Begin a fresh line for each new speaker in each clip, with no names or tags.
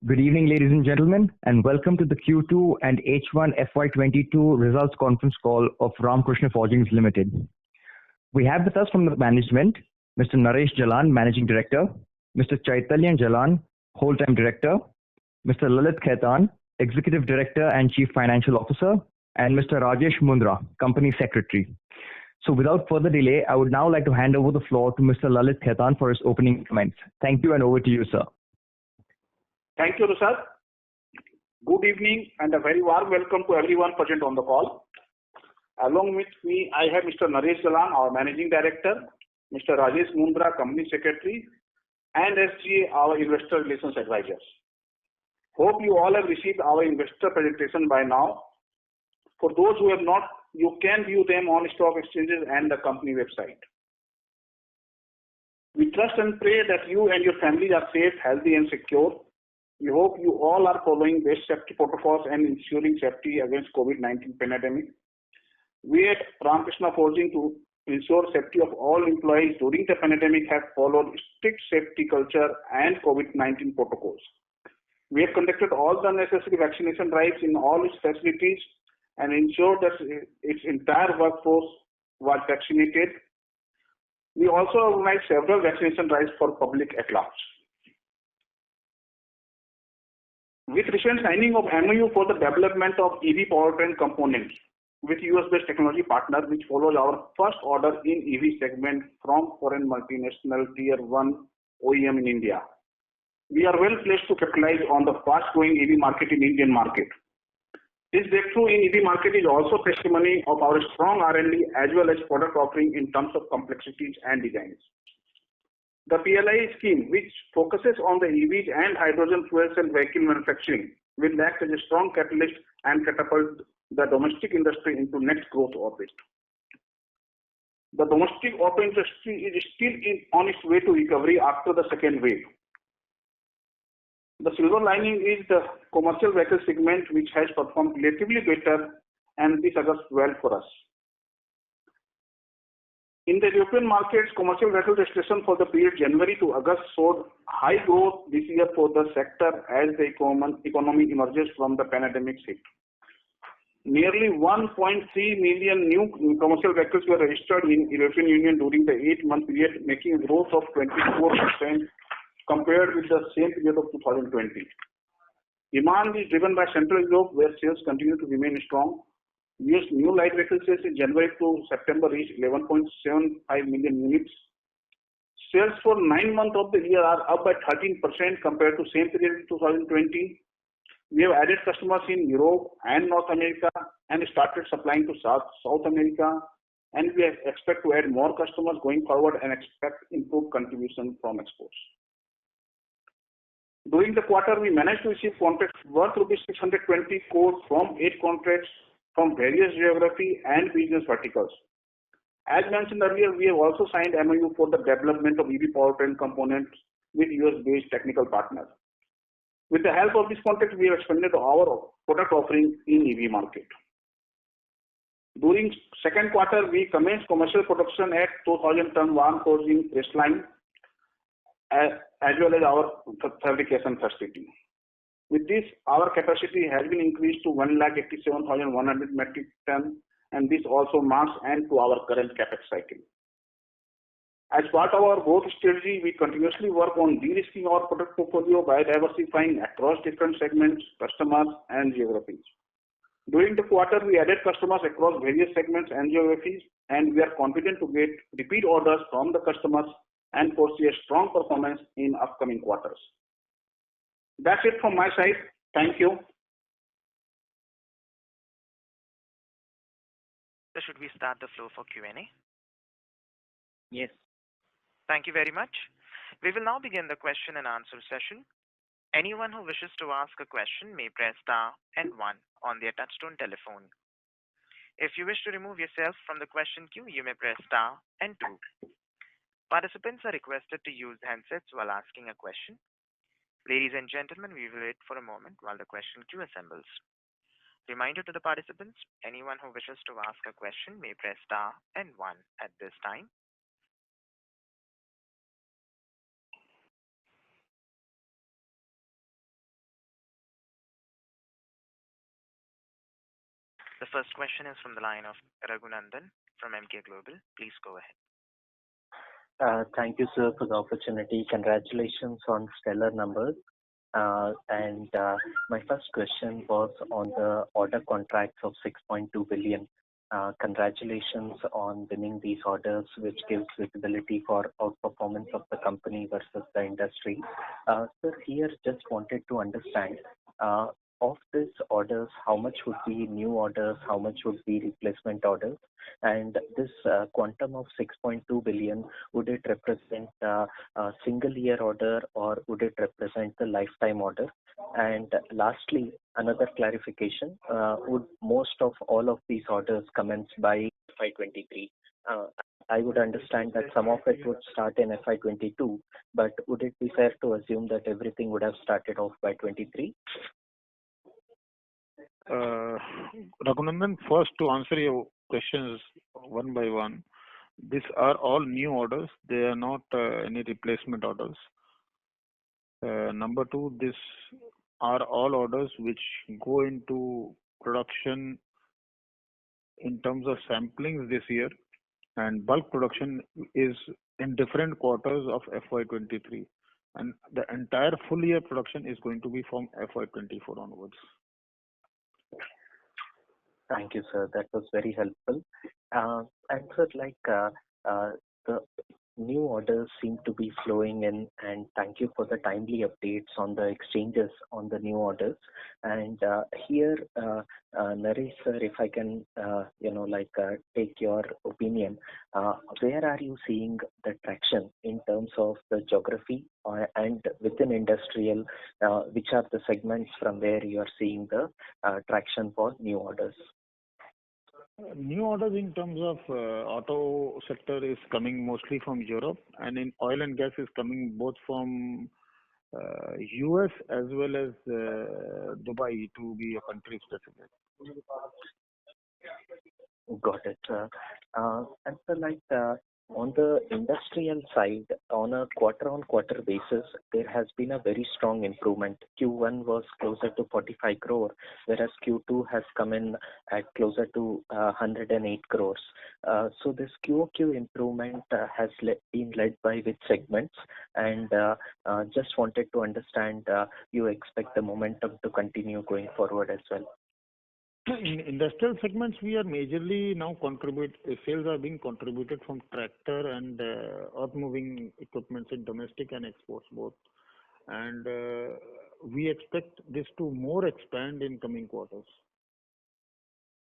Good evening, ladies and gentlemen, and welcome to the Q2 and H1 FY22 results conference call of Ramkrishna Forgings Limited. We have with us from the management Mr. Naresh Jalan, Managing Director, Mr. Chaitanya Jalan, Whole-Time Director, Mr. Lalit Khaitan, Executive Director and Chief Financial Officer, and Mr. Rajesh Mundra, Company Secretary. So without further delay, I would now like to hand over the floor to Mr. Lalit Khaitan for his opening comments. Thank you, and over to you, sir.
Thank you, Rusad. Good evening and a very warm welcome to everyone present on the call. Along with me, I have Mr. Naresh Jalan, our Managing Director, Mr. Rajesh Mundra, Company Secretary, and SGA, our Investor Relations Advisors. Hope you all have received our investor presentation by now. For those who have not, you can view them on stock exchanges and the company website. We trust and pray that you and your families are safe, healthy, and secure. We hope you all are following best safety protocols and ensuring safety against COVID-19 pandemic. We at Ramkrishna Forging, to ensure safety of all employees during the pandemic, have followed strict safety culture and COVID-19 protocols. We have conducted all the necessary vaccination drives in all its facilities and ensured that its entire workforce was vaccinated. We also organized several vaccination drives for public at large. With recent signing of MOU for the development of EV powertrain components with US-based technology partner, which follows our first order in EV segment from foreign multinational Tier 1 OEM in India, we are well placed to capitalize on the fast-growing EV market in Indian market. This breakthrough in EV market is also testimony of our strong R&D as well as product offering in terms of complexities and designs. The PLI scheme, which focuses on the EVs and hydrogen fuel cell vehicle manufacturing, will act as a strong catalyst and catapult the domestic industry into next growth orbit. The domestic auto industry is still on its way to recovery after the second wave. The silver lining is the commercial vehicle segment, which has performed relatively better, and this augurs well for us. In the European markets, commercial vehicle registration for the period January to August showed high growth this year for the sector as the economy emerges from the pandemic hit. Nearly 1.3 million new commercial vehicles were registered in European Union during the 8-month period, making a growth of 24% compared with the same period of 2020. Demand is driven by Central Europe, where sales continue to remain strong. US new light vehicle sales in January to September reached 11.75 million units. Sales for 9 months of the year are up by 13% compared to same period in 2020. We have added customers in Europe and North America and started supplying to South America, and we expect to add more customers going forward and expect improved contribution from exports. During the quarter, we managed to receive contracts worth rupees 620 crores from 8 contracts from various geography and business verticals. As mentioned earlier, we have also signed MOU for the development of EV powertrain components with US-based technical partners. With the help of this contract, we have expanded our product offering in EV market. During second quarter, we commenced commercial production at 2,000 ton warm forging press line as well as our fabrication facility. With this, our capacity has been increased to 1,87,100 metric ton, and this also marks end to our current capex cycle. As part of our growth strategy, we continuously work on de-risking our product portfolio by diversifying across different segments, customers, and geographies. During the quarter, we added customers across various segments and geographies, and we are confident to get repeat orders from the customers and foresee a strong performance in upcoming quarters. That's it from my side. Thank you.
So should we start the floor for Q&A?
Yes.
Thank you very much. We will now begin the question and answer session. Anyone who wishes to ask a question may press star and 1 on their touchtone telephone. If you wish to remove yourself from the question queue, you may press star and 2. Participants are requested to use handsets while asking a question. Ladies and gentlemen, we will wait for a moment while the question queue assembles. Reminder to the participants, anyone who wishes to ask a question may press star and 1 at this time. The first question is from the line of Raghunandan from Emkay Global. Please go ahead.
Thank you, sir, for the opportunity. Congratulations on stellar numbers. My first question was on the order contracts of 6.2 billion. Congratulations on winning these orders, which gives visibility for outperformance of the company versus the industry. Sir, here just wanted to understand, of these orders, how much would be new orders, how much would be replacement orders? And this quantum of 6.2 billion, would it represent a single year order or would it represent the lifetime order? And lastly, another clarification, would most of all of these orders commence by FY23? I would understand that some of it would start in FY22, but would it be fair to assume that everything would have started off by 23?
Raghunandan, first to answer your questions one by one, these are all new orders. They are not any replacement orders. Number two, these are all orders which go into production in terms of samplings this year, and bulk production is in different quarters of FY23, and the entire full year production is going to be from FY24 onwards.
Thank you, sir. That was very helpful. And sir, the new orders seem to be flowing in, and thank you for the timely updates on the exchanges on the new orders. And here, Naresh sir, if I can, take your opinion, where are you seeing the traction in terms of the geography and within industrial? Which are the segments from where you are seeing the traction for new orders?
New orders in terms of auto sector is coming mostly from Europe, and in oil and gas is coming both from US as well as Dubai, to be a country specific.
Got it. And so on the industrial side, on a quarter-on-quarter basis, there has been a very strong improvement. Q1 was closer to 45 crore, whereas Q2 has come in at closer to 108 crores. So this QOQ improvement has been led by which segments? And just wanted to understand, you expect the momentum to continue going forward as well?
In industrial segments, we are majorly now sales are being contributed from tractor and earth moving equipments in domestic and exports both. And we expect this to more expand in coming quarters.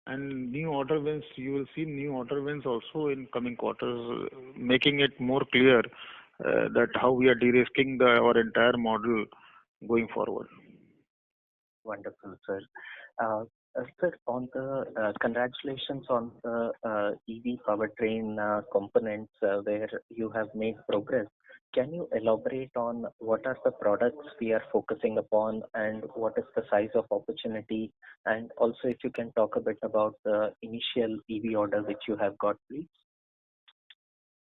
And new order wins, you will see new order wins also in coming quarters, making it more clear that how we are de-risking our entire model going forward.
Wonderful, sir. Sir, on the congratulations on the EV powertrain components where you have made progress. Can you elaborate on what are the products we are focusing upon and what is the size of opportunity? And also if you can talk a bit about the initial EV order which you have got, please.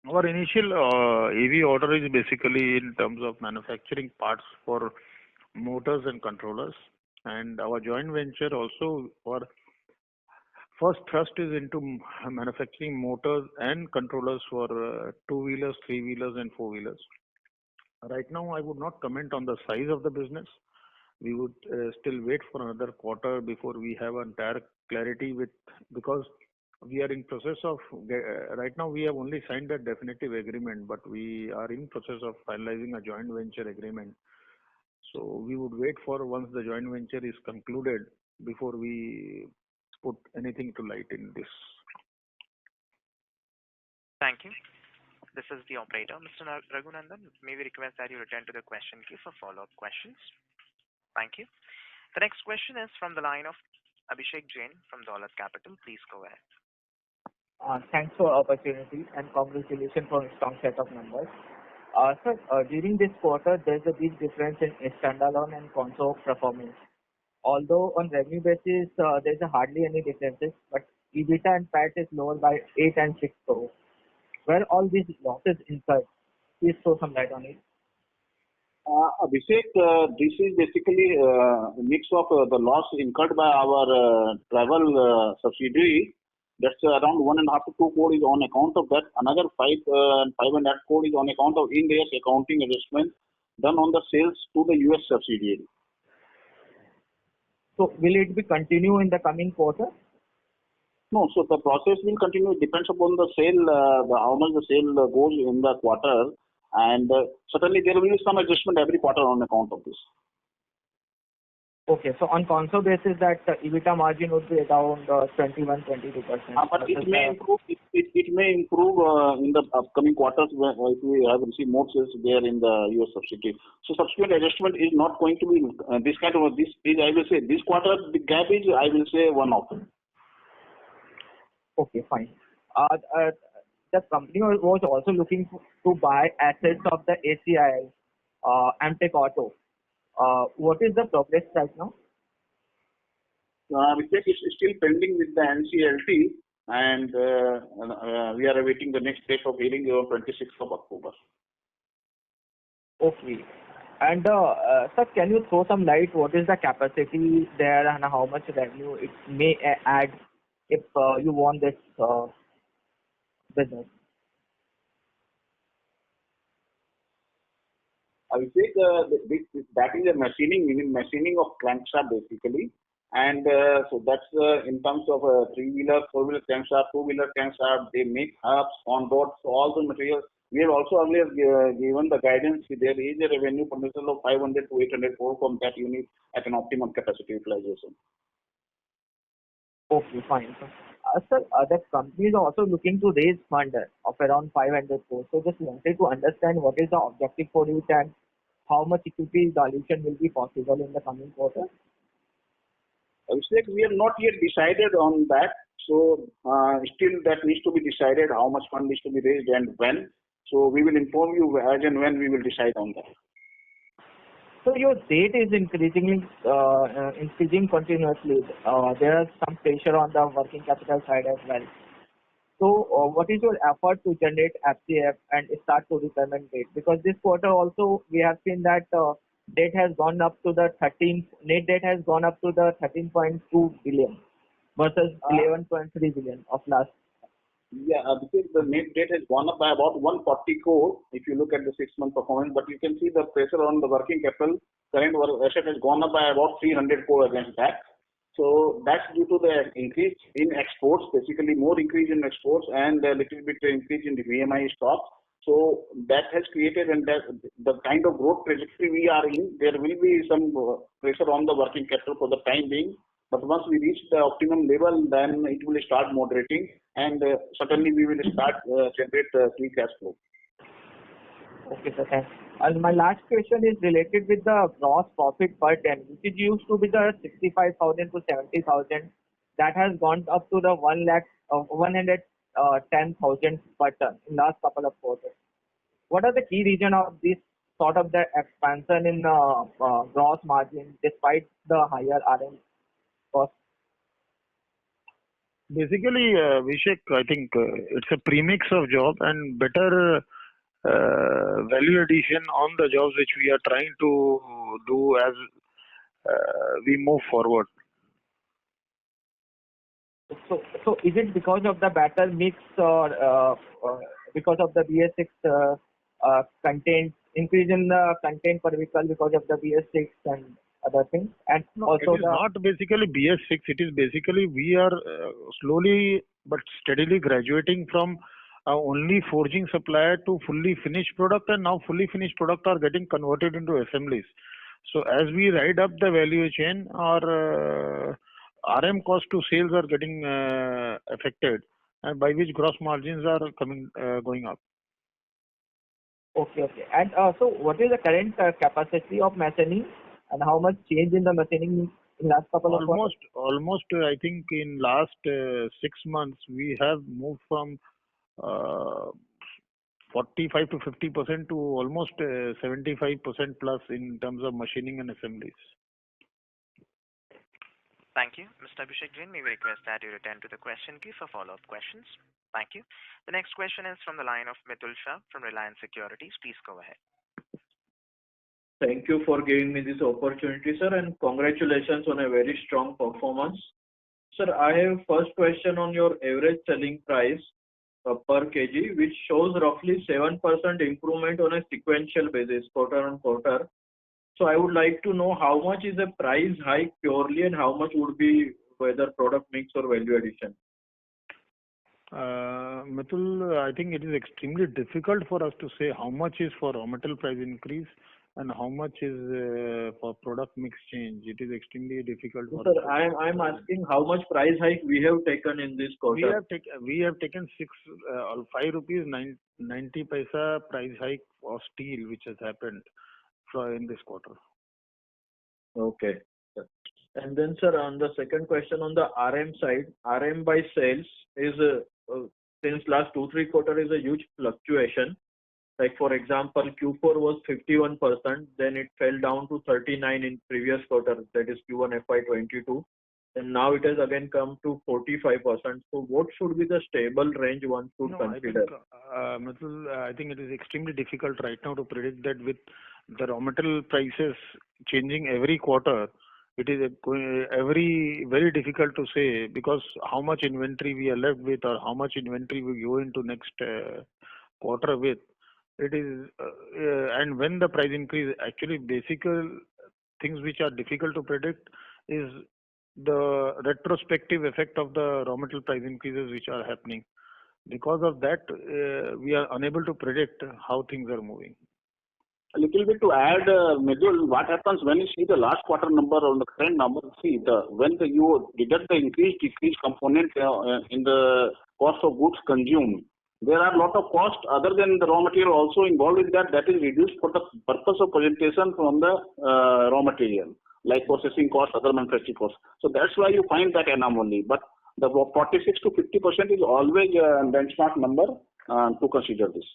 Our initial EV order is basically in terms of manufacturing parts for motors and controllers. And our joint venture also, our first thrust is into manufacturing motors and controllers for two-wheelers, three-wheelers and four-wheelers. Right now, I would not comment on the size of the business. We would still wait for another quarter before we have entire clarity because we are in process of, right now we have only signed a definitive agreement, but we are in process of finalizing a joint venture agreement. So we would wait for once the joint venture is concluded before we put anything to light in this.
Thank you. This is the operator, Mr. Raghunandan. May we request that you return to the question queue for follow-up questions? Thank you. The next question is from the line of Abhishek Jain from Dolat Capital. Please go ahead.
Thanks for the opportunity and congratulations for a strong set of numbers. Sir, during this quarter, there's a big difference in standalone and console performance. Although on revenue basis, there's hardly any differences, but EBITDA and PAT is lower by 8 and 6 crores. Where all these losses incurred? Please throw some light on it.
Abhishek, this is basically a mix of the loss incurred by our travel subsidiary. That's around 1.5 to 2 crore is on account of that. Another 5.5 crore is on account of Ind AS accounting adjustment done on the sales to the US subsidiary.
So will it be continue in the coming quarter?
No, so the process will continue. It depends upon the sale, how much the sale goes in the quarter, and certainly there will be some adjustment every quarter on account of this.
Okay, so on console basis, that EBITDA margin would be around 21-22%.
But it may improve. It may improve in the upcoming quarters if we have received more sales there in the US subsidiary. So subsequent adjustment is not going to be this kind of this. Is, I will say this quarter the gap is, I will say, one-off.
Okay, fine. The company was also looking to buy assets of the ACIL, Amtech Auto. What is the progress right now?
Abhishek is still pending with the NCLT, and we are awaiting the next date of hearing on 26th of October.
Okay. And sir, can you throw some light? What is the capacity there and how much revenue it may add if you won this business?
I will say that is a machining of crankshaft basically, and so that's in terms of three-wheeler, four-wheeler crankshaft, two-wheeler crankshaft. They make hubs on board, so all the materials. We have also earlier given the guidance. There is a revenue potential of 500 to 800 crore from that unit at an optimum capacity utilization.
Okay, fine. Sir, the company is also looking to raise fund of around 500 crores. So just wanted to understand what is the objective for it and how much equity dilution will be possible in the coming quarter.
We have not yet decided on that. So still that needs to be decided how much fund needs to be raised and when. So we will inform you as and when we will decide on that.
So your debt is increasing continuously. There is some pressure on the working capital side as well. So what is your effort to generate FCF and start to repayment date? Because this quarter also we have seen that debt has gone up to the net debt has gone up to the 13.2 billion versus 11.3 billion of last.
Yeah, because the net debt has gone up by about 140 crore if you look at the 6-month performance, but you can see the pressure on the working capital. Current asset has gone up by about 300 crore against that. So that's due to the increase in exports, basically more increase in exports and a little bit increase in the VMI stocks. So that has created, and that the kind of growth trajectory we are in, there will be some pressure on the working capital for the time being. But once we reach the optimum level, then it will start moderating, and certainly we will start generate free cash flow.
Okay, sir. Thanks. And my last question is related with the gross profit per ton, which is used to be the 65,000 to 70,000. That has gone up to the 110,000 per ton in last couple of quarters. What are the key reasons of this sort of the expansion in gross margin despite the higher RM cost?
Basically, Vishek, I think it's a premix of job and better value addition on the jobs which we are trying to do as we move forward.
So is it because of the better mix or because of the BS6 content, increase in the content per vehicle because of the BS6 and other things? And
no,
also
it is not basically BS6. It is basically we are slowly but steadily graduating from only forging supplier to fully finished product, and now fully finished product are getting converted into assemblies. So as we ride up the value chain, our RM cost to sales are getting affected, and by which gross margins are going up.
Okay. And so what is the current capacity of machining and how much change in the machining in last couple of
months? Almost, I think in last 6 months, we have moved from 45 to 50% to almost 75% plus in terms of machining and assemblies.
Thank you. Mr. Abhishek Jain, may we request that you return to the question queue for follow-up questions. Thank you. The next question is from the line of Mitul Shah from Reliance Securities. Please go ahead.
Thank you for giving me this opportunity, sir, and congratulations on a very strong performance. Sir, I have first question on your average selling price per kg, which shows roughly 7% improvement on a sequential basis, quarter on quarter. So I would like to know how much is a price hike purely and how much would be whether product mix or value addition.
Mitul, I think it is extremely difficult for us to say how much is for raw material price increase and how much is for product mix change. It is extremely difficult for us.
Sir, I'm asking how much price hike we have taken in this quarter.
We have taken 5 rupees 90 paisa price hike of steel, which has happened in this quarter.
Okay. And then, sir, on the second question on the RM side, RM by sales is since last 2-3 quarters is a huge fluctuation. Like for example, Q4 was 51%, then it fell down to 39 in previous quarter, that is Q1 FY22, and now it has again come to 45%. So what should be the stable range one should consider?
I think it is extremely difficult right now to predict that with the raw material prices changing every quarter. It is very difficult to say because how much inventory we are left with or how much inventory we go into next quarter with. It is and when the price increase, actually basic things which are difficult to predict is the retrospective effect of the raw material price increases which are happening. Because of that, we are unable to predict how things are moving.
A little bit to add, Medul, what happens when you see the last quarter number or the current number, see when you deduct the increase component in the cost of goods consumed, there are a lot of costs other than the raw material also involved in that is reduced for the purpose of presentation from the raw material, like processing costs, other manufacturing costs. So that's why you find that anomaly. But the 46 to 50% is always a benchmark number to consider this.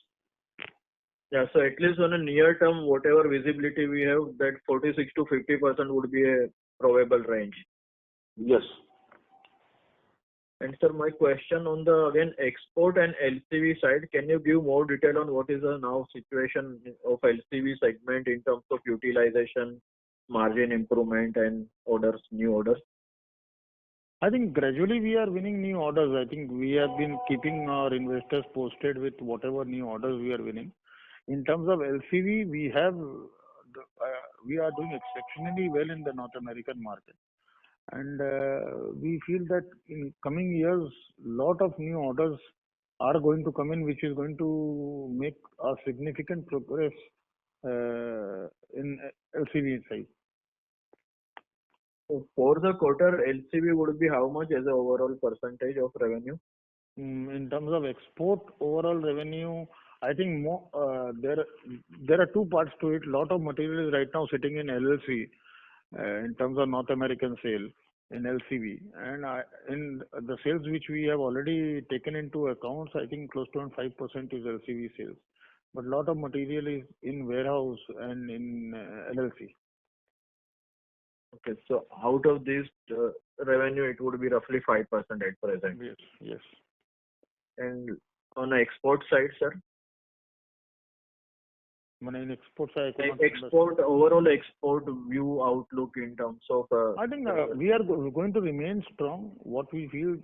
Yeah, so at least on a near term, whatever visibility we have, that 46 to 50% would be a probable range.
Yes.
And sir, my question on the again export and LCV side, can you give more detail on what is the now situation of LCV segment in terms of utilization, margin improvement, and new orders?
I think gradually we are winning new orders. I think we have been keeping our investors posted with whatever new orders we are winning. In terms of LCV, we are doing exceptionally well in the North American market, and we feel that in coming years, lot of new orders are going to come in, which is going to make a significant progress in LCV side.
So for the quarter, LCV would be how much as an overall percentage of revenue?
In terms of export overall revenue, I think there are two parts to it. Lot of material is right now sitting in LLC in terms of North American sale in LCV, and in the sales which we have already taken into accounts, I think close to 5% is LCV sales. But lot of material is in warehouse and in LLC.
Okay, so out of this revenue, it would be roughly 5% at present.
Yes.
And on the export side, sir?
In export side,
overall export view outlook in terms of.
I think we are going to remain strong. What we feel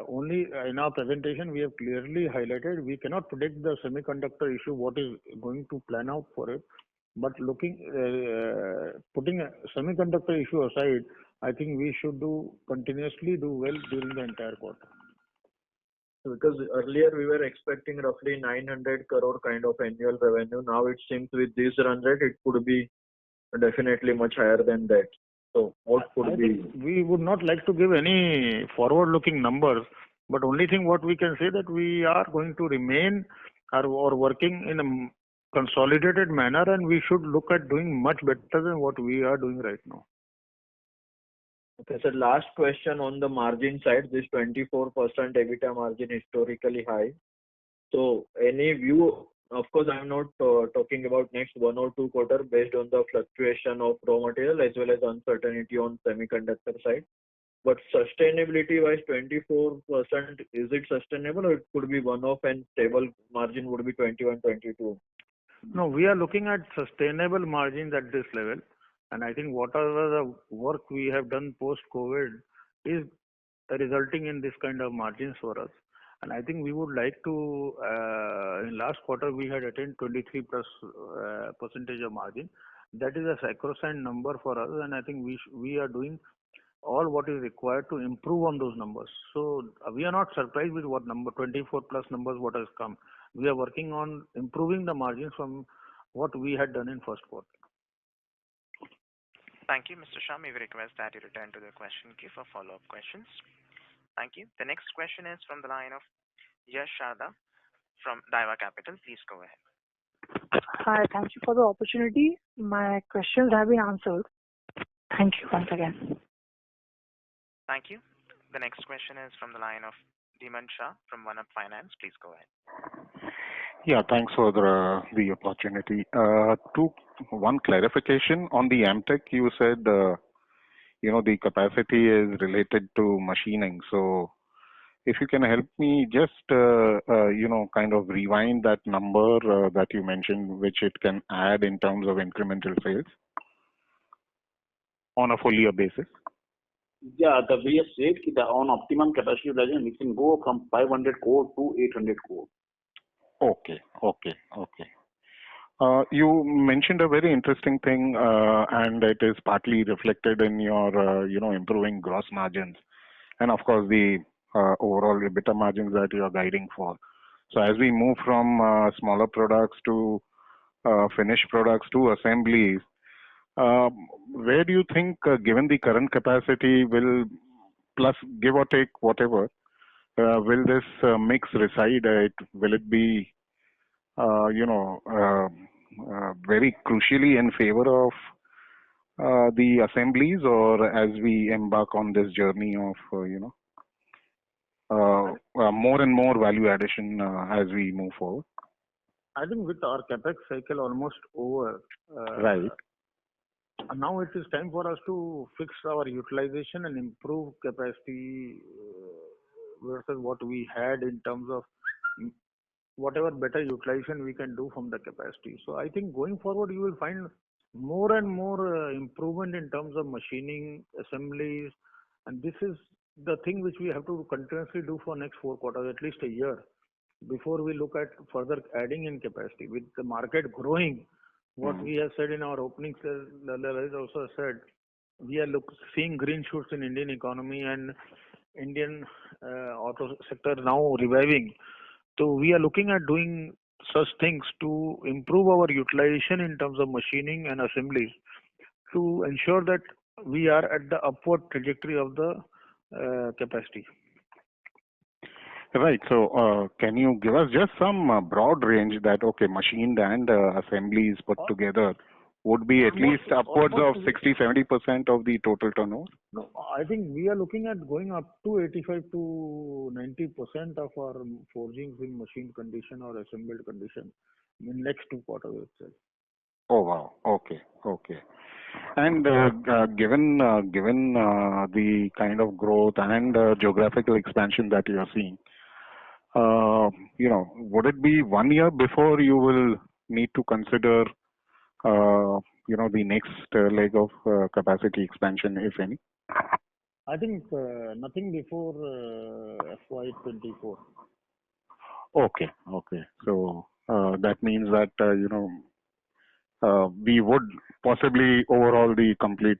only in our presentation we have clearly highlighted. We cannot predict the semiconductor issue. What is going to plan out for it? But putting a semiconductor issue aside, I think we should continuously do well during the entire quarter.
Because earlier we were expecting roughly 900 crore kind of annual revenue. Now it seems with this run rate, it could be definitely much higher than that. So what could be?
We would not like to give any forward-looking numbers, but only thing what we can say that we are going to remain or working in a consolidated manner, and we should look at doing much better than what we are doing right now.
Okay, sir. Last question on the margin side. This 24% EBITDA margin historically high. So any view? Of course, I'm not talking about next 1 or 2 quarters based on the fluctuation of raw material as well as uncertainty on semiconductor side. But sustainability wise, 24%, is it sustainable or it could be one-off and stable margin would be 21, 22?
No, we are looking at sustainable margins at this level, and I think whatever the work we have done post-COVID is resulting in this kind of margins for us. And I think we would like to, in last quarter, we had attained 23 plus percentage of margin. That is a sacrosanct number for us, and I think we are doing all what is required to improve on those numbers. So we are not surprised with what number 24 plus numbers what has come. We are working on improving the margins from what we had done in first quarter.
Thank you, Mr. Shah. May we request that you return to the question queue for follow-up questions. Thank you. The next question is from the line of Yash Sharda from Daiwa Capital. Please go ahead.
Hi, thank you for the opportunity. My questions have been answered. Thank you once again.
Thank you. The next question is from the line of Dhiman Shah from One Up Finance. Please go ahead.
Yeah, thanks for the opportunity. One clarification on the Amtech, you said, the capacity is related to machining. So if you can help me just, kind of rewind that number that you mentioned, which it can add in terms of incremental sales on a full year basis.
Yeah, the way I said that on optimum capacity utilization, we can go from 500 crore to 800 crore.
Okay. You mentioned a very interesting thing, and it is partly reflected in your, improving gross margins, and of course the overall EBITDA margins that you are guiding for. So as we move from smaller products to finished products to assemblies, where do you think, given the current capacity, will plus give or take whatever, will this mix reside? Will it be, very crucially in favor of the assemblies, or as we embark on this journey of, more and more value addition as we move forward?
I think with our capex cycle almost over,
right.
Now it is time for us to fix our utilization and improve capacity versus what we had in terms of whatever better utilization we can do from the capacity. So I think going forward you will find more and more improvement in terms of machining, assemblies, and this is the thing which we have to continuously do for next 4 quarters, at least a year, before we look at further adding in capacity. With the market growing, what we have said in our opening, Lalit also said, we are seeing green shoots in Indian economy and Indian auto sector now reviving. So we are looking at doing such things to improve our utilization in terms of machining and assemblies to ensure that we are at the upward trajectory of the capacity.
Right. So can you give us just some broad range that, okay, machined and assemblies put together would be at least upwards of 60-70% of the total turnover?
No, I think we are looking at going up to 85 to 90% of our forgings in machined condition or assembled condition in next 2 quarters itself.
Oh wow. Okay. And given the kind of growth and geographical expansion that you are seeing, would it be 1 year before you will need to consider the next leg of capacity expansion, if any?
I think nothing before FY24.
Okay. So that means that we would possibly overhaul the complete,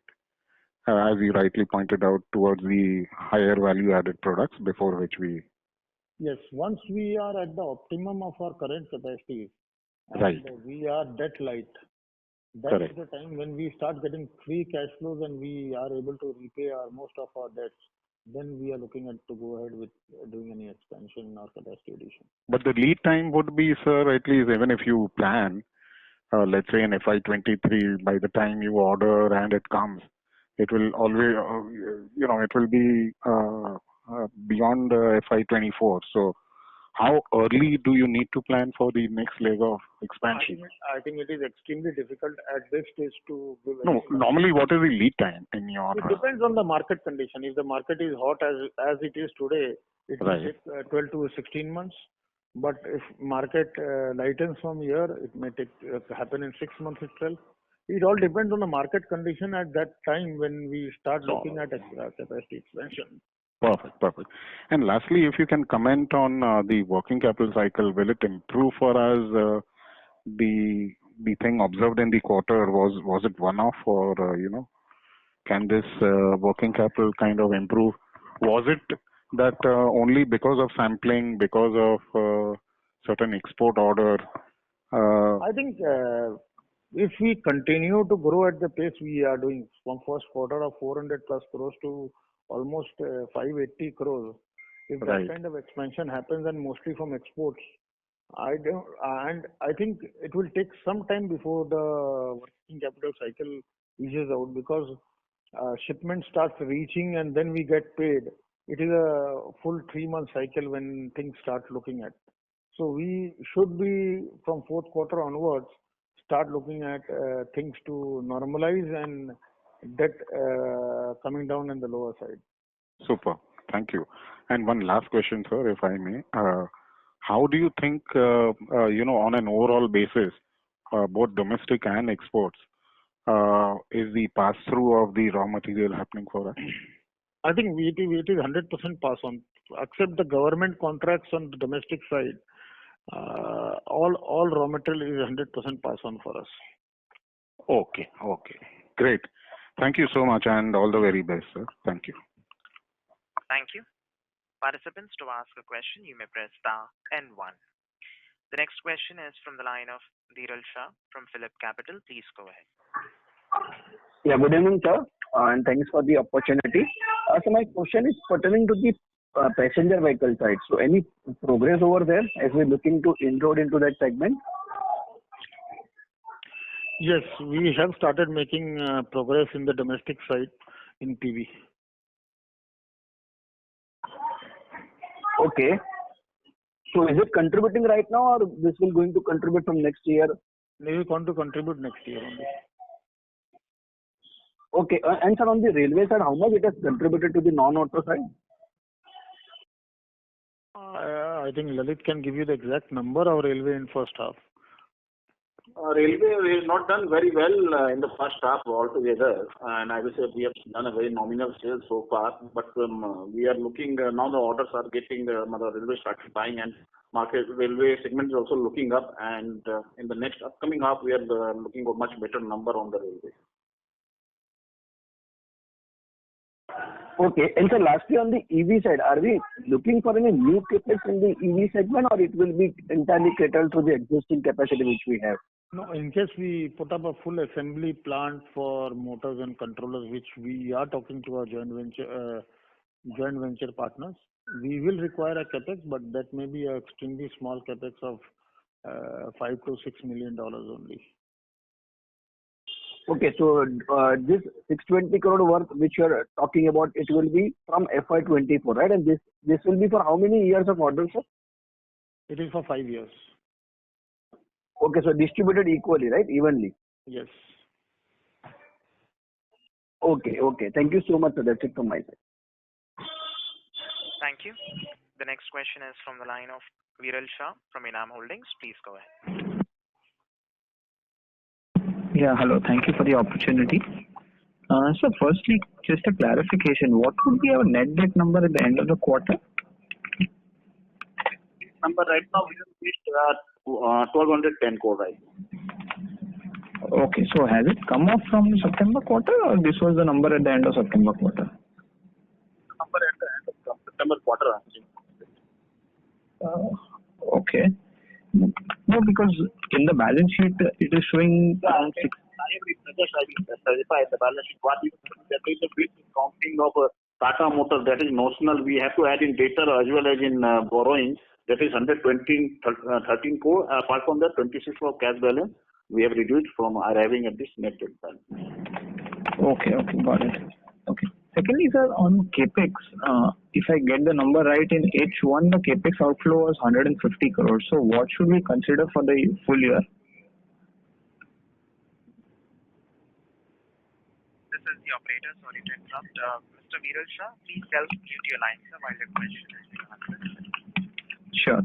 as you rightly pointed out, towards the higher value added products before which we.
Yes, once we are at the optimum of our current capacity,
right,
we are debt light. That
correct.
Is the time when we start getting free cash flows and we are able to repay most of our debts. Then we are looking at to go ahead with doing any expansion or capacity addition.
But the lead time would be, sir, at least even if you plan, let's say in FY23, by the time you order and it comes, it will always, it will be beyond FY24. So how early do you need to plan for the next leg of expansion?
I think it is extremely difficult at this stage to give.
No, normally what is the lead time in your?
It depends on the market condition. If the market is hot as it is today, it will take 12 to 16 months. But if market lightens from here, it may take happen in 6 months itself. It all depends on the market condition at that time when we start looking at capacity expansion.
Perfect. And lastly, if you can comment on the working capital cycle, will it improve for us? The thing observed in the quarter, was it one-off, or can this working capital kind of improve? Was it that only because of sampling, because of certain export order?
I think if we continue to grow at the pace we are doing from first quarter of 400 plus crores to almost 580 crores, if
Right.
that kind of expansion happens, and mostly from exports, I think it will take some time before the working capital cycle eases out, because shipment starts reaching and then we get paid. It is a full 3-month cycle when things start looking at. So we should be from fourth quarter onwards start looking at things to normalize and debt coming down on the lower side.
Super. Thank you. And one last question, sir, if I may. How do you think, on an overall basis, both domestic and exports, is the pass-through of the raw material happening for us?
I think it is 100% pass on, except the government contracts on the domestic side. All raw material is 100% pass on for us.
Okay. Great. Thank you so much, and all the very best, sir. Thank you.
Thank you. Participants, to ask a question, you may press star and 1. The next question is from the line of Dhiral Shah from Phillip Capital. Please go ahead.
Yeah, good evening, sir, and thanks for the opportunity. So my question is pertaining to the passenger vehicle side. So any progress over there as we're looking to inroad into that segment?
Yes, we have started making progress in the domestic side in PV.
Okay. So is it contributing right now, or this will going to contribute from next year?
We will going to contribute next year only.
Okay. And sir, on the railway side, how much it has contributed to the non-auto side?
I think Lalit can give you the exact number of railway in first half.
Railway has not done very well in the first half altogether, and I will say we have done a very nominal sales so far. But we are looking now. The orders are getting the railway started buying, and market railway segment is also looking up. And in the next upcoming half, we are looking for much better number on the railway.
Okay. And sir, lastly, on the EV side, are we looking for any new capex in the EV segment, or it will be entirely catered to the existing capacity which we have?
No, in case we put up a full assembly plant for motors and controllers, which we are talking to our joint venture partners, we will require a capex, but that may be an extremely small capex of $5 to $6 million only.
Okay, so this 620 crore worth which you are talking about, it will be from FY24, right? And this will be for how many years of order, sir?
It is for 5 years.
Okay, so distributed equally, right? Evenly.
Yes.
Okay. Thank you so much, sir. That's it from my side.
Thank you. The next question is from the line of Viral Shah from Enam Holdings. Please go ahead.
Yeah, hello. Thank you for the opportunity. So firstly, just a clarification. What would be our net debt number at the end of the quarter?
Number right now we have reached 1,210 crore, right?
Okay, so has it come off from the September quarter, or this was the number at the end of September quarter?
Number at the end of September quarter, actually.
Okay. No, because in the balance sheet it is showing around 6.
I specify the balance sheet. What you there is a bit counting of Tata Motors, that is notional. We have to add in data as well as in borrowings. That is 13 crore. Apart from that, 26 crore cash balance we have reduced from arriving at this net debt balance.
Okay, got it. Okay. Secondly, sir, on capex, if I get the number right, in H1 the capex outflow was 150 crores. So what should we consider for the full year?
This is the operator. Sorry to interrupt. Mr. Viral Shah, please self-mute your line, sir, while your question is being answered.
Sure.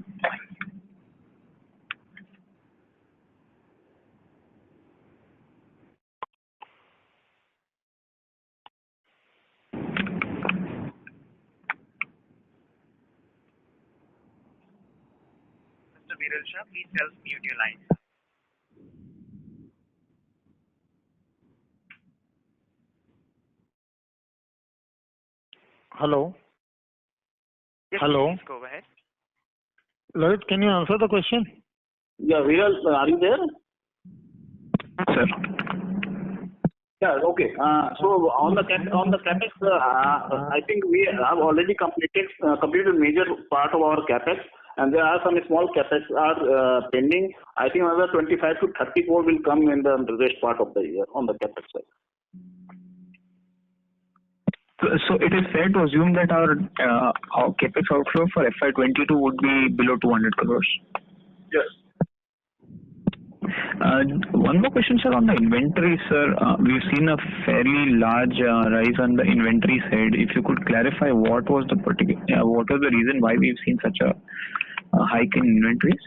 Viral Shah, please self-mute your line.
Hello.
Yes,
Hello.
please go ahead.
Lalit, can you answer the question?
Yeah, Viral, are you there?
Sir.
Yeah, okay. So on the capex, I think we have already completed major part of our capex, and there are some small capex are pending. I think another 25 to 30 crore will come in the rest part of the year on the capex side.
So it is fair to assume that our capex outflow for FY22 would be below 200 crores.
Yes.
One more question, sir, on the inventory, sir. We've seen a fairly large rise on the inventory side. If you could clarify what was the reason why we've seen such a hike in inventories?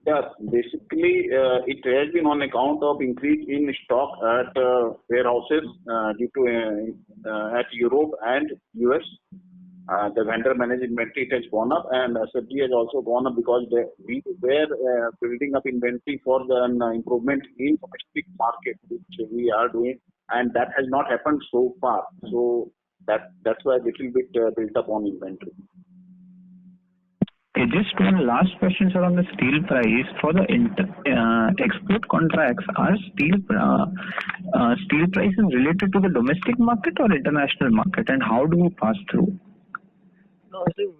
Yeah, basically it has been on account of increase in stock at warehouses due to at Europe and US. The vendor managed inventory has gone up, and SFG has also gone up because we were building up inventory for the improvement in domestic market, which we are doing, and that has not happened so far. So that's why a little bit built up on inventory.
Okay, just one last question, sir, on the steel price. For the export contracts, are steel prices related to the domestic market or international market, and how do we pass through?
No, it is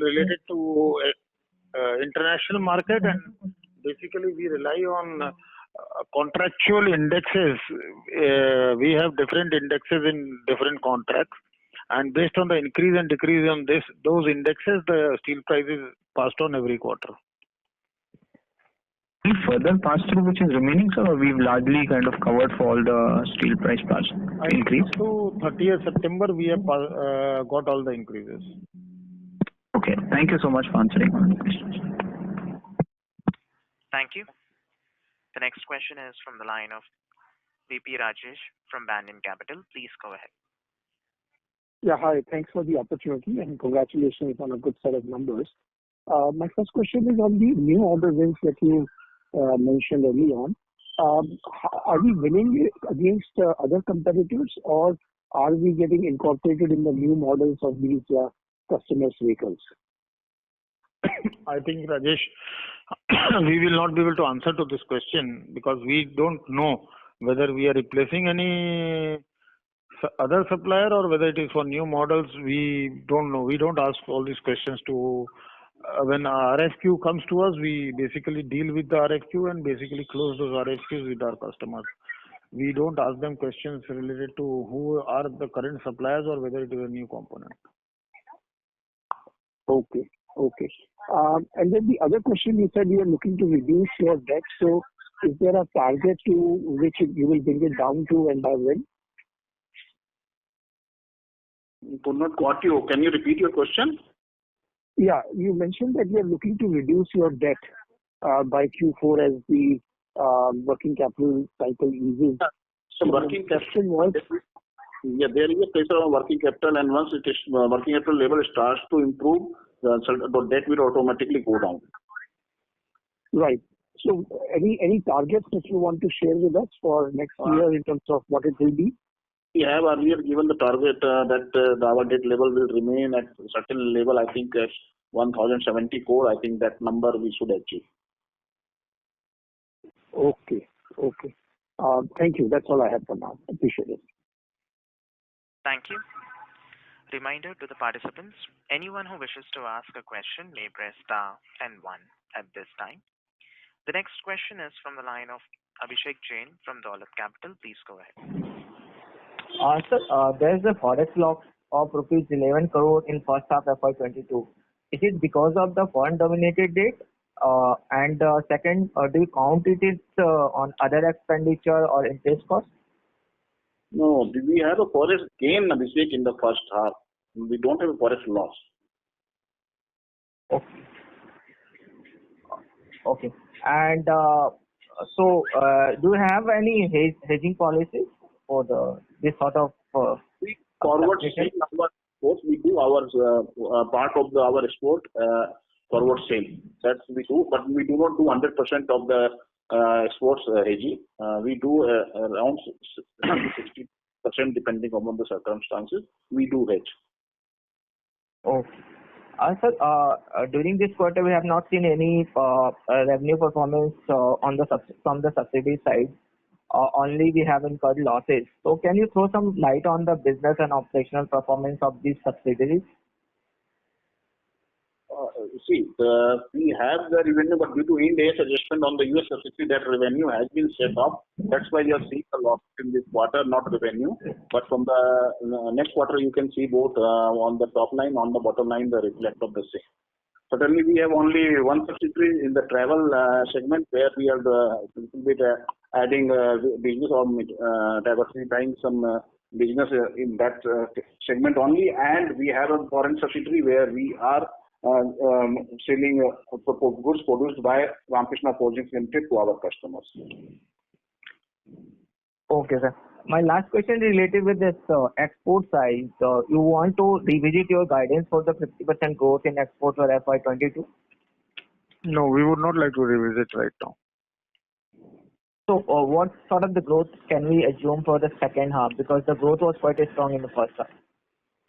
related to international market, and basically we rely on contractual indexes. We have different indexes in different contracts, and based on the increase and decrease on those indexes, the steel price is passed on every quarter.
Any further pass through which is remaining, sir, or we've largely kind of covered for all the steel price pass increase?
To 30th September, we have got all the increases.
Okay, thank you so much for answering all the questions.
Thank you. The next question is from the line of VP Rajesh from Banyan Capital. Please go ahead.
Yeah, hi. Thanks for the opportunity and congratulations on a good set of numbers. My first question is on the new order wins that you mentioned early on. Are we winning against other competitors, or are we getting incorporated in the new models of these customers' vehicles?
I think, Rajesh, we will not be able to answer to this question because we don't know whether we are replacing any other supplier or whether it is for new models. We don't know. We don't ask all these questions to when RFQ comes to us. We basically deal with the RFQ and basically close those RFQs with our customers. We don't ask them questions related to who are the current suppliers or whether it is a new component.
Okay. And then the other question, you said you are looking to reduce your debt. So is there a target to which you will bring it down to, and by when?
Could not got you. Can you repeat your question?
Yeah, you mentioned that you are looking to reduce your debt by Q4 as the working capital cycle eases.
So working capital was, yeah, there is a pressure on working capital, and once it is working capital level starts to improve, the debt will automatically go down.
Right. So any targets that you want to share with us for next year in terms of what it will be?
We have earlier given the target that our debt level will remain at a certain level. I think at 1,070 crore. I think that number we should achieve.
Okay. Thank you. That's all I have for now. Appreciate it.
Thank you. Reminder to the participants, anyone who wishes to ask a question may press star and 1 at this time. The next question is from the line of Abhishek Jain from Dolat Capital. Please go ahead.
Sir, there is a forex loss of rupees 11 crore in first half FY22. Is it because of the foreign dominated debt? And second, do you count it on other expenditure or interest cost?
No, we have a forex gain, Abhishek, in the first half. We don't have a forex loss.
Okay. And so, do you have any hedging policies for this sort of?
We forward sale our exports. We do our part of our export forward sale. That we do, but we do not do 100% of the exports hedging. We do around 60% depending upon the circumstances. We do hedge.
Okay. Sir, during this quarter, we have not seen any revenue performance from the subsidy side. Only we have incurred losses. So can you throw some light on the business and operational performance of these subsidiaries?
We have the revenue, but due to Ind AS adjustment on the US subsidiary, that revenue has been set off. That's why you are seeing a loss in this quarter, not revenue. But from the next quarter, you can see both on the top line, on the bottom line, the reflect of the same. Certainly, we have only one subsidiary in the travel segment where we are a little bit adding business or diversifying some business in that segment only. And we have a foreign subsidiary where we are selling goods produced by Ramkrishna Forgings Limited to our customers.
Okay, sir. My last question is related with this export side. You want to revisit your guidance for the 50% growth in exports for FY22?
No, we would not like to revisit right now.
So what sort of the growth can we assume for the second half? Because the growth was quite strong in the first half.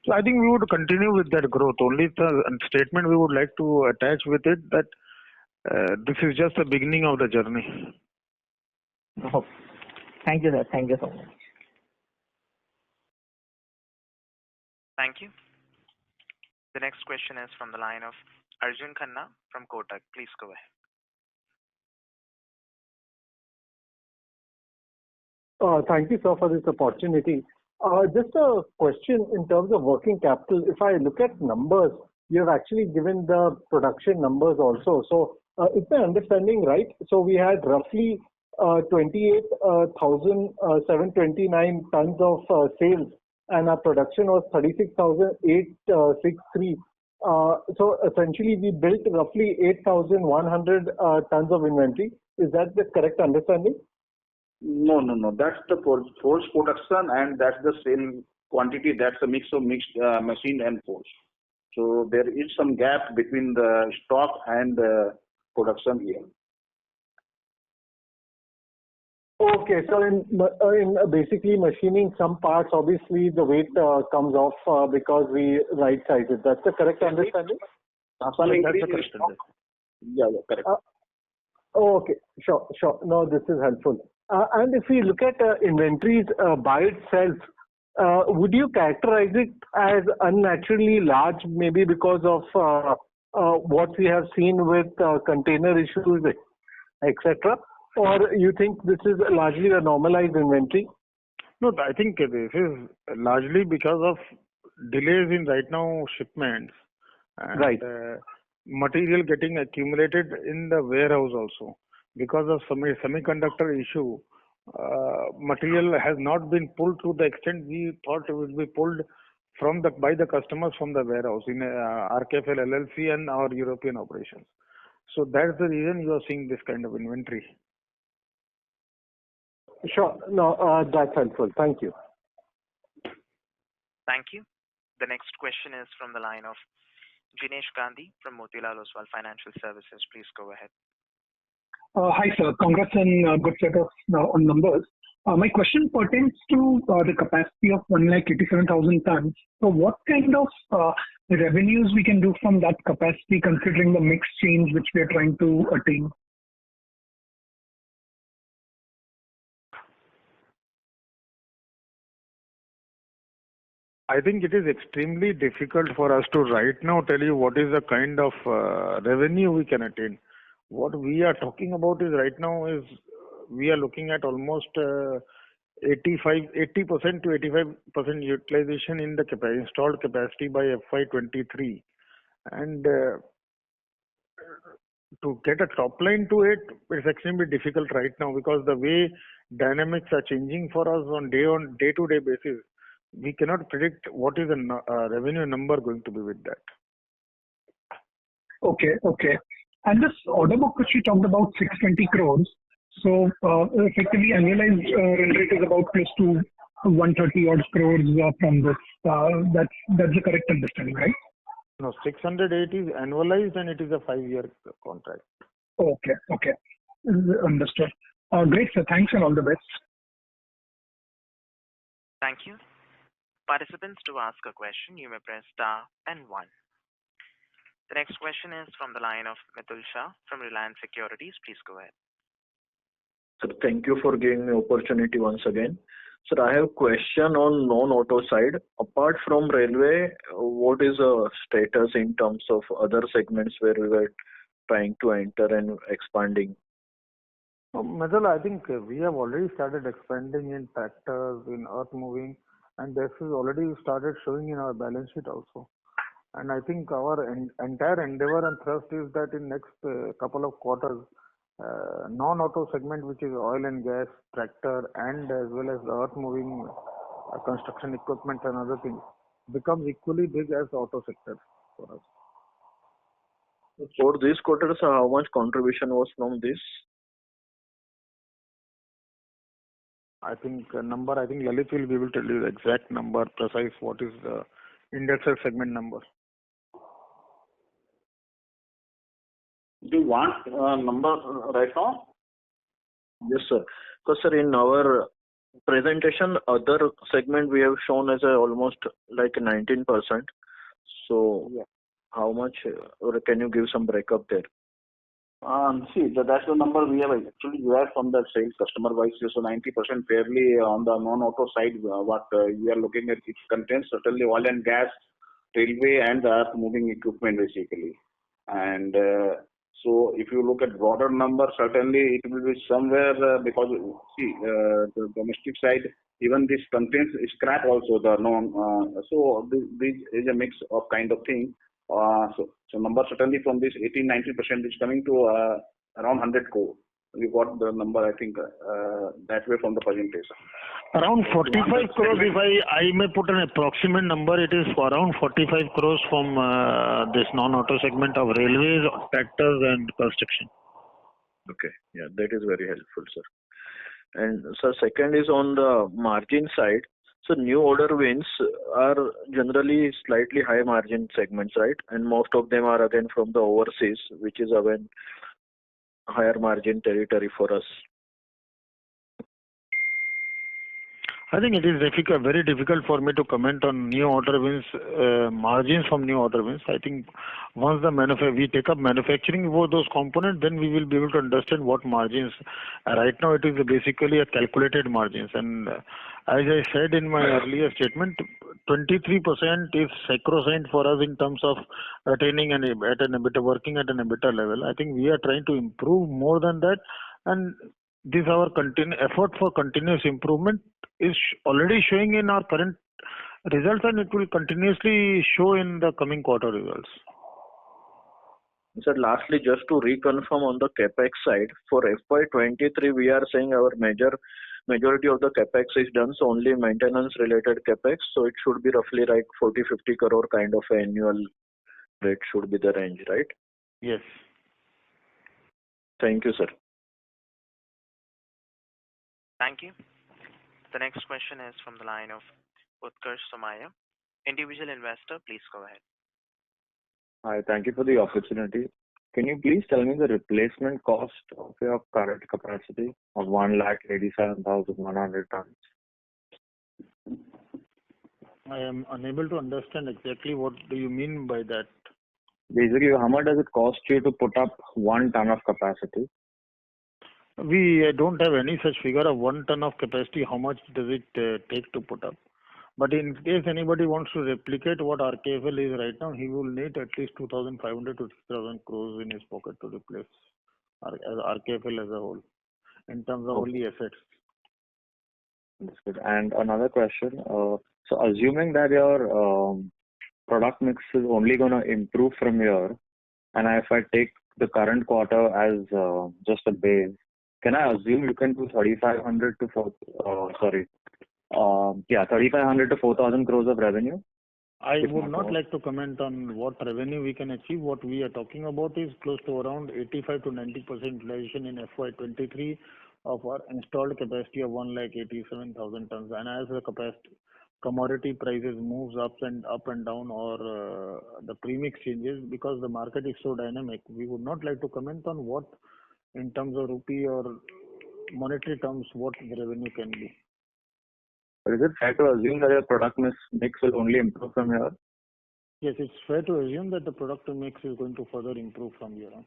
So I think we would continue with that growth. Only the statement we would like to attach with it that this is just the beginning of the journey.
Okay. Thank you, sir. Thank you so much.
Thank you. The next question is from the line of Arjun Khanna from Kotak. Please go ahead.
Thank you, sir, for this opportunity. Just a question in terms of working capital. If I look at numbers, you have actually given the production numbers also. So is my understanding right? So we had roughly 28,729 tons of sales, and our production was 36,863. So essentially, we built roughly 8,100 tons of inventory. Is that the correct understanding?
No. That's the forged production, and that's the same quantity. That's a mix of machine and forged. So there is some gap between the stock and the production here.
Okay, so in basically machining some parts, obviously the weight comes off because we right size it. That's the correct understanding?
That's the correct understanding. Yeah, correct.
Okay, sure. No, this is helpful. And if we look at inventories by itself, would you characterize it as unnaturally large, maybe because of what we have seen with container issues, etc.? Or you think this is largely a normalized inventory?
No, I think this is largely because of delays in right now shipments and
right.
Material getting accumulated in the warehouse also. Because of semiconductor issue, material has not been pulled to the extent we thought it would be pulled by the customers from the warehouse in RKFL LLC and our European operations. So that's the reason you are seeing this kind of inventory.
Sure. No, that's helpful. Thank you.
Thank you. The next question is from the line of Jinesh Gandhi from Motilal Oswal Financial Services. Please go ahead.
Hi, sir. Congrats on a good set of numbers. My question pertains to the capacity of 1,87,000 tons. So what kind of revenues we can do from that capacity considering the mix change which we are trying to attain?
I think it is extremely difficult for us to right now tell you what is the kind of revenue we can attain. What we are talking about is right now is we are looking at almost 80% to 85% utilization in the installed capacity by FY23, and to get a top line to it, it's extremely difficult right now because the way dynamics are changing for us on day-to-day basis. We cannot predict what is the revenue number going to be with that.
Okay. And this order book which you talked about, 620 crores. So effectively annualized run rate is about close to 130 odd crores from this. That's the correct understanding, right?
No, 608 is annualized and it is a 5-year contract.
Okay. Understood. Great, sir. Thanks and all the best.
Thank you. Participants, to ask a question, you may press star and 1. The next question is from the line of Mitul Shah from Reliance Securities. Please go ahead.
Sir, thank you for giving me opportunity once again. Sir, I have a question on non-auto side. Apart from railway, what is the status in terms of other segments where we were trying to enter and expanding?
Mitul, I think we have already started expanding in tractors, in earth moving, and this is already started showing in our balance sheet also. And I think our entire endeavor and thrust is that in next couple of quarters, non-auto segment, which is oil and gas, tractor, and as well as the earth moving construction equipment and other things, becomes equally big as the auto sector for us.
For this quarter, sir, how much contribution was from this?
I think Lalit will be able to tell you the exact number, precise what is the industrial segment number.
Do you want number right now?
Yes, sir. Because, sir, in our presentation, other segment we have shown as almost like 19%. So, how much, or can you give some breakup there?
See, that's the number we have actually derived from the sales customer wise. So 90% fairly on the non-auto side, what we are looking at, it contains certainly oil and gas, railway, and the earth moving equipment basically. And so if you look at broader number, certainly it will be somewhere because the domestic side, even this contains scrap also, the so this is a mix of kind of thing. So number certainly from this 18-19% is coming to around 100 crore. We got the number, I think, that way from the presentation.
Around 45 crores, if I may put an approximate number, it is around 45 crores from this non-auto segment of railways, tractors and construction.
Okay, yeah, that is very helpful, sir. And sir, second is on the margin side. So new order wins are generally slightly high margin segments, right? And most of them are again from the overseas, which is again higher margin territory for us.
I think it is very difficult for me to comment on new order wins, margins from new order wins. I think once we take up manufacturing for those components, then we will be able to understand what margins. Right now, it is basically a calculated margins. And as I said in my earlier statement, 23% is sacrosanct for us in terms of attaining working at an EBITDA level. I think we are trying to improve more than that. And this our effort for continuous improvement is already showing in our current results, and it will continuously show in the coming quarter results.
Sir, lastly, just to reconfirm on the capex side, for FY23, we are saying our majority of the capex is done, so only maintenance related capex. So it should be roughly like 40-50 crore kind of annual rate should be the range, right?
Yes.
Thank you, sir.
Thank you. The next question is from the line of Utkarsh Somaiya, individual investor. Please go ahead.
Hi, thank you for the opportunity. Can you please tell me the replacement cost of your current capacity of 187,100 tons?
I am unable to understand exactly what do you mean by that.
Basically, how much does it cost you to put up 1 ton of capacity?
We don't have any such figure of 1 ton of capacity. How much does it take to put up? But in case anybody wants to replicate what RKFL is right now, he will need at least 2,500 to 3,000 crores in his pocket to replace RKFL as a whole in terms of only assets.
Understood. And another question. So assuming that your product mix is only going to improve from here, and if I take the current quarter as just a base, can I assume you can do 3,500 to 4,000 crores of revenue?
I would not like to comment on what revenue we can achieve. What we are talking about is close to around 85 to 90% utilization in FY23 of our installed capacity of 1,87,000 tons. And as the commodity prices moves up and down, or the premix changes, because the market is so dynamic. We would not like to comment on what, in terms of rupee or monetary terms, what the revenue can be.
But is it fair to assume that your product mix will only improve from here?
Yes, it's fair to assume that the product mix is going to further improve from here on.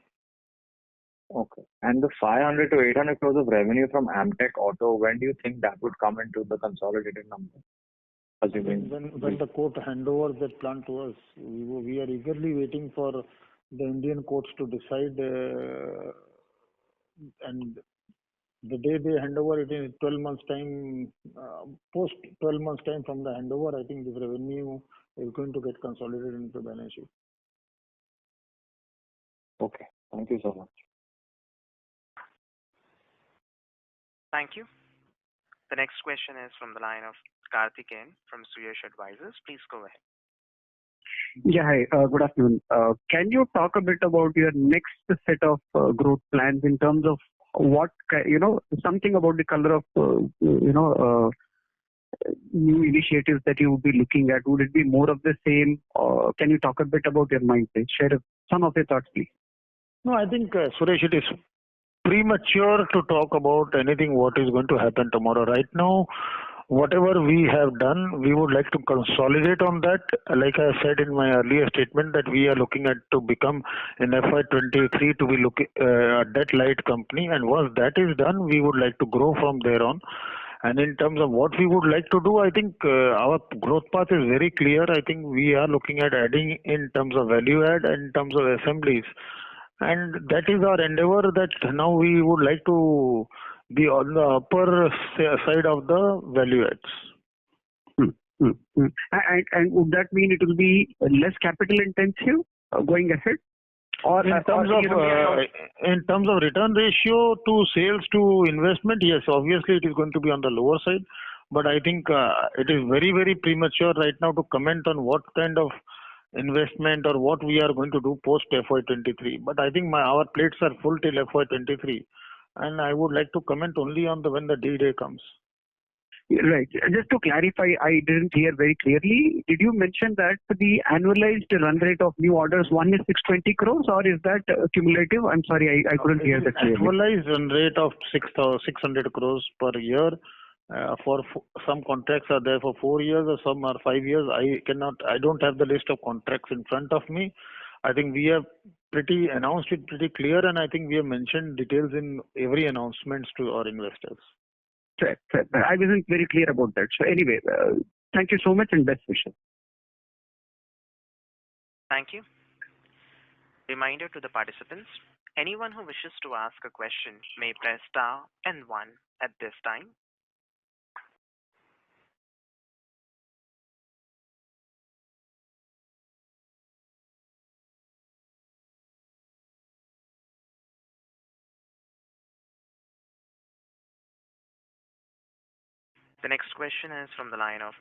Okay. And the 500 to 800 crores of revenue from Amtech Auto, when do you think that would come into the consolidated number? Assuming
When the court handovers that plant to us, we are eagerly waiting for the Indian courts to decide, and the day they hand over it in 12 months time, post 12 months time from the handover, I think this revenue is going to get consolidated into the balance sheet.
Okay. Thank you so much.
Thank you. The next question is from the line of Karthikeyan from Suyash Advisors. Please go ahead.
Yeah, hi. Good afternoon. Can you talk a bit about your next set of growth plans in terms of what, something about the color of, new initiatives that you would be looking at? Would it be more of the same? Or can you talk a bit about your mindset? Share some of your thoughts, please.
No, I think, Suresh, it is premature to talk about anything what is going to happen tomorrow. Right now, whatever we have done, we would like to consolidate on that. Like I said in my earlier statement, that we are looking at to become in FY23 to be a debt light company, and once that is done, we would like to grow from there on. And in terms of what we would like to do, I think our growth path is very clear. I think we are looking at adding in terms of value add and in terms of assemblies. And that is our endeavor, that now we would like to be on the upper side of the value adds.
And would that mean it will be less capital intensive going ahead? Or
in terms of return ratio to sales to investment, yes, obviously it is going to be on the lower side. But I think it is very, very premature right now to comment on what kind of investment or what we are going to do post FY23. But I think our plates are full till FY23, and I would like to comment only on when the D-Day comes.
Right. Just to clarify, I didn't hear very clearly. Did you mention that the annualized run rate of new orders, one is 620 crores, or is that cumulative? I'm sorry, I couldn't hear that clearly.
Annualized run rate of 600 crores per year. For some contracts are there for 4 years, or some are 5 years. I don't have the list of contracts in front of me. I think we have announced it pretty clear, and I think we have mentioned details in every announcements to our investors.
Fair. I wasn't very clear about that. So anyway, thank you so much and best wishes.
Thank you. Reminder to the participants, anyone who wishes to ask a question may press star and 1 at this time. The next question is from the line of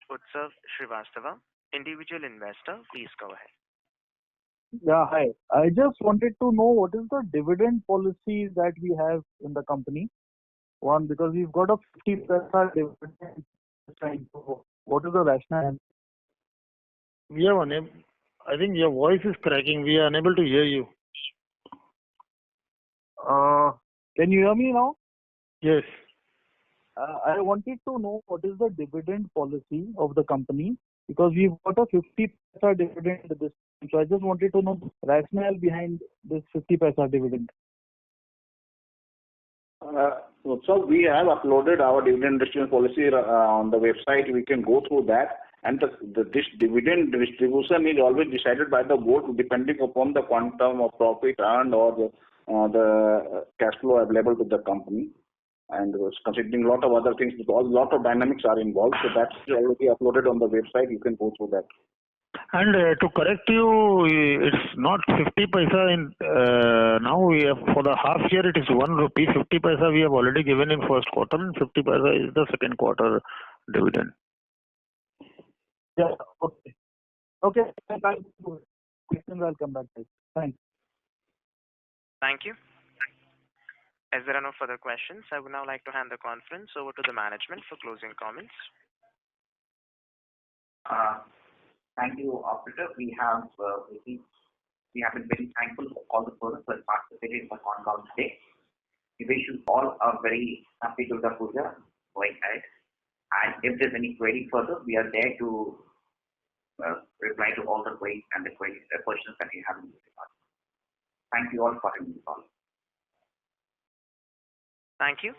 Utsav Srivastava, individual investor. Please go ahead.
Yeah, hi. I just wanted to know what is the dividend policy that we have in the company. One, because we've got a 50% dividend. What is the rationale?
I think your voice is cracking. We are unable to hear you.
Can you hear me now?
Yes.
I wanted to know what is the dividend policy of the company, because we've got a 50% dividend this time. So I just wanted to know the rationale behind this 50% dividend.
So we have uploaded our dividend distribution policy on the website. We can go through that. And this dividend distribution is always decided by the board depending upon the quantum of profit earned or the cash flow available to the company. And considering a lot of other things, because a lot of dynamics are involved. So that's already uploaded on the website. You can go through that.
And to correct you, it's not 50 paisa in now. We have, for the half year it is 1 rupee. 50 paisa we have already given in first quarter, and 50 paisa is the second quarter dividend.
Yeah. Okay. Okay. I'll come back. Thanks.
Thank you. As there are no further questions, I would now like to hand the conference over to the management for closing comments.
Thank you, operator. We have been very thankful for all the persons who have participated in the con call today. We wish you all a very happy Durga Puja going ahead. And if there's any query further, we are there to reply to all the queries and the questions that you have in this regard. Thank you all for having the call.
Thank you.